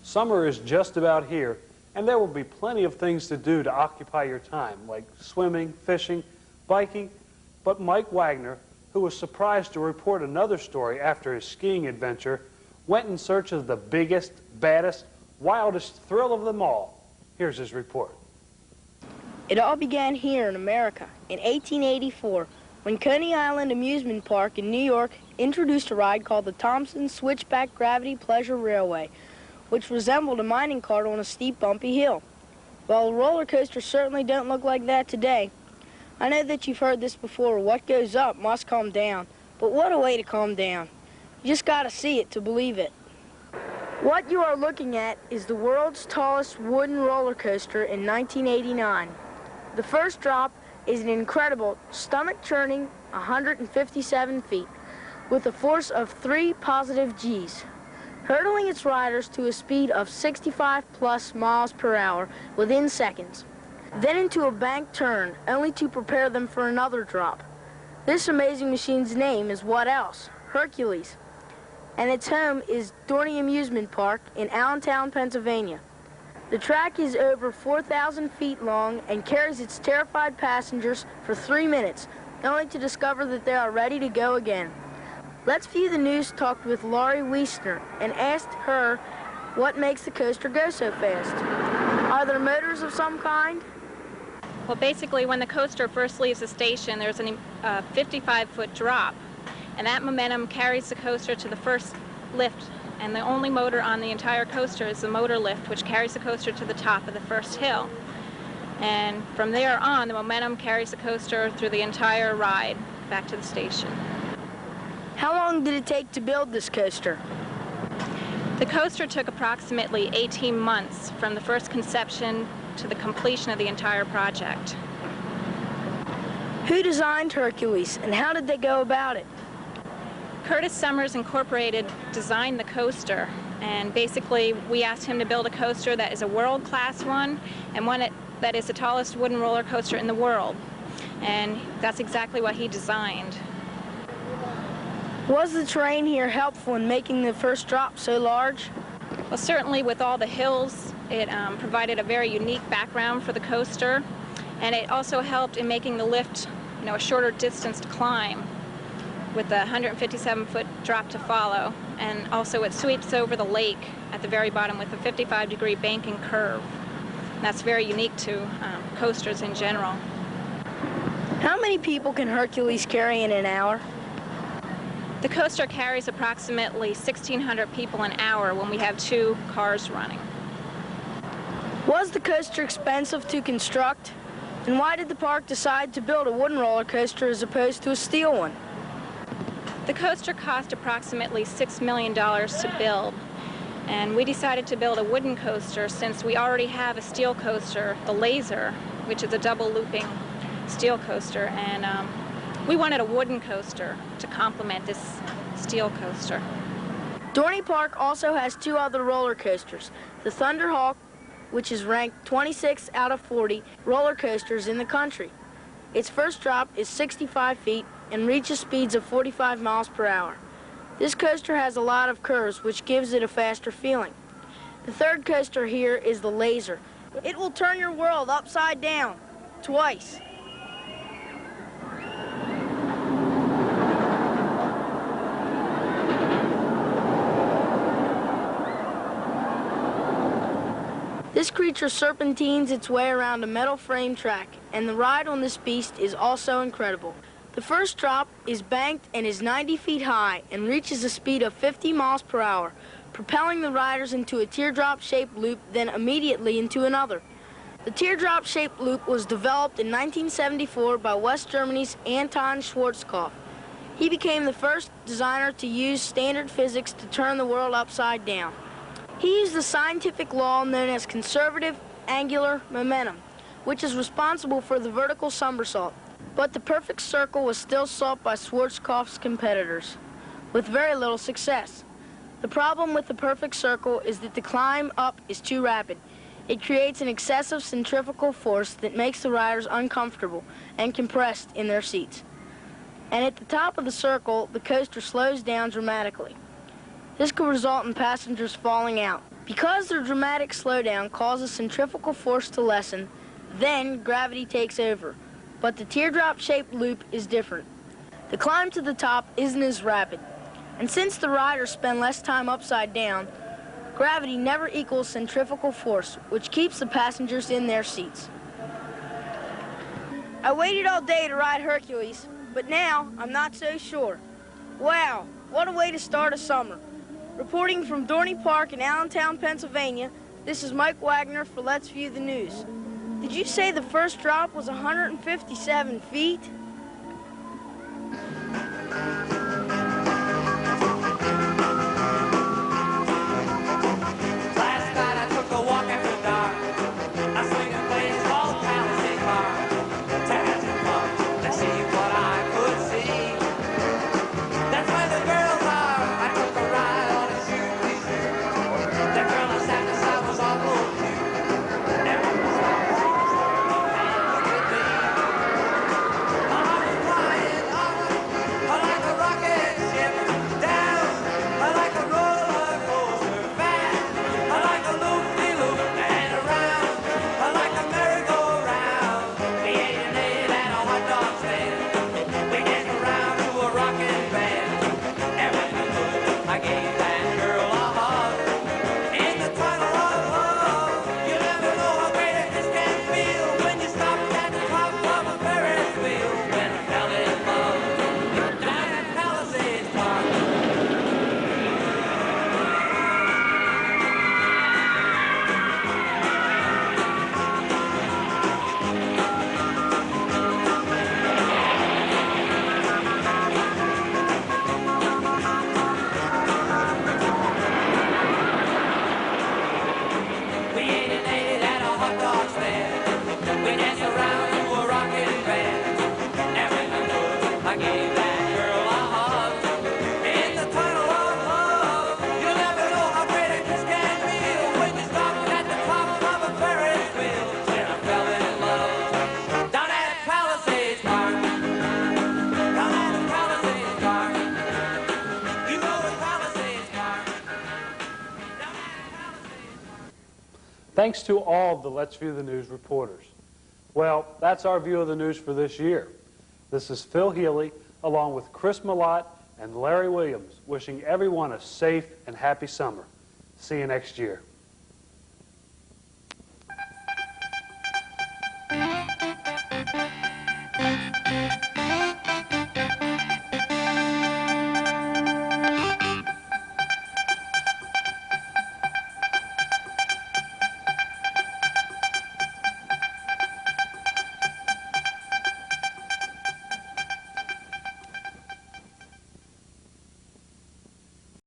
Summer is just about here, and there will be plenty of things to do to occupy your time, like swimming, fishing, biking. But Mike Wagner, who was surprised to report another story after his skiing adventure, went in search of the biggest, baddest, wildest thrill of them all. Here's his report. It all began here in America in 1884 when Coney Island Amusement Park in New York introduced a ride called the Thompson Switchback Gravity Pleasure Railway, which resembled a mining cart on a steep, bumpy hill. Well, roller coasters certainly don't look like that today. I know that you've heard this before, what goes up must come down, but what a way to come down. You just gotta see it to believe it. What you are looking at is the world's tallest wooden roller coaster in 1989. The first drop is an incredible, stomach-churning 157 feet with a force of 3 positive Gs, hurtling its riders to a speed of 65+ miles per hour within seconds, then into a bank turn, only to prepare them for another drop. This amazing machine's name is what else? Hercules, and its home is Dorney Amusement Park in Allentown, Pennsylvania. The track is over 4,000 feet long and carries its terrified passengers for 3 minutes, only to discover that they are ready to go again. Let's View the News talked with Laurie Wiesner and asked her what makes the coaster go so fast. Are there motors of some kind? Well, basically, when the coaster first leaves the station, there's a 55-foot drop, and that momentum carries the coaster to the first lift, and the only motor on the entire coaster is the motor lift, which carries the coaster to the top of the first hill. And from there on, the momentum carries the coaster through the entire ride back to the station. How long did it take to build this coaster? The coaster took approximately 18 months from the first conception to the completion of the entire project. Who designed Hercules, and how did they go about it? Curtis Summers Incorporated designed the coaster, and basically we asked him to build a coaster that is a world-class one and one that is the tallest wooden roller coaster in the world, and that's exactly what he designed. Was the terrain here helpful in making the first drop so large? Well, certainly with all the hills, it provided a very unique background for the coaster, and it also helped in making the lift, a shorter distance to climb, with the 157-foot drop to follow. And also it sweeps over the lake at the very bottom with a 55-degree banking curve. And that's very unique to coasters in general. How many people can Hercules carry in an hour? The coaster carries approximately 1,600 people an hour when we have 2 cars running. Was the coaster expensive to construct? And why did the park decide to build a wooden roller coaster as opposed to a steel one? The coaster cost approximately $6 million to build, and we decided to build a wooden coaster since we already have a steel coaster, the Laser, which is a double looping steel coaster, and we wanted a wooden coaster to complement this steel coaster. Dorney Park also has 2 other roller coasters, the Thunderhawk, which is ranked 26 out of 40 roller coasters in the country. Its first drop is 65 feet and reaches speeds of 45 miles per hour. This coaster has a lot of curves, which gives it a faster feeling. The third coaster here is the Laser. It will turn your world upside down, twice. This creature serpentines its way around a metal frame track, and the ride on this beast is also incredible. The first drop is banked and is 90 feet high and reaches a speed of 50 miles per hour, propelling the riders into a teardrop-shaped loop, then immediately into another. The teardrop-shaped loop was developed in 1974 by West Germany's Anton Schwarzkopf. He became the first designer to use standard physics to turn the world upside down. He used the scientific law known as conservative angular momentum, which is responsible for the vertical somersault. But the perfect circle was still sought by Schwarzkopf's competitors, with very little success. The problem with the perfect circle is that the climb up is too rapid. It creates an excessive centrifugal force that makes the riders uncomfortable and compressed in their seats. And at the top of the circle, the coaster slows down dramatically. This could result in passengers falling out. Because the dramatic slowdown causes centrifugal force to lessen, then gravity takes over. But the teardrop-shaped loop is different. The climb to the top isn't as rapid. And since the riders spend less time upside down, gravity never equals centrifugal force, which keeps the passengers in their seats. I waited all day to ride Hercules, but now I'm not so sure. Wow, what a way to start a summer. Reporting from Dorney Park in Allentown, Pennsylvania, this is Mike Wagner for Let's View the News. Did you say the first drop was 157 feet? Thanks to all of the Let's View the News reporters. Well, that's our view of the news for this year. This is Phil Healy, along with Chris Malott and Larry Williams, wishing everyone a safe and happy summer. See you next year.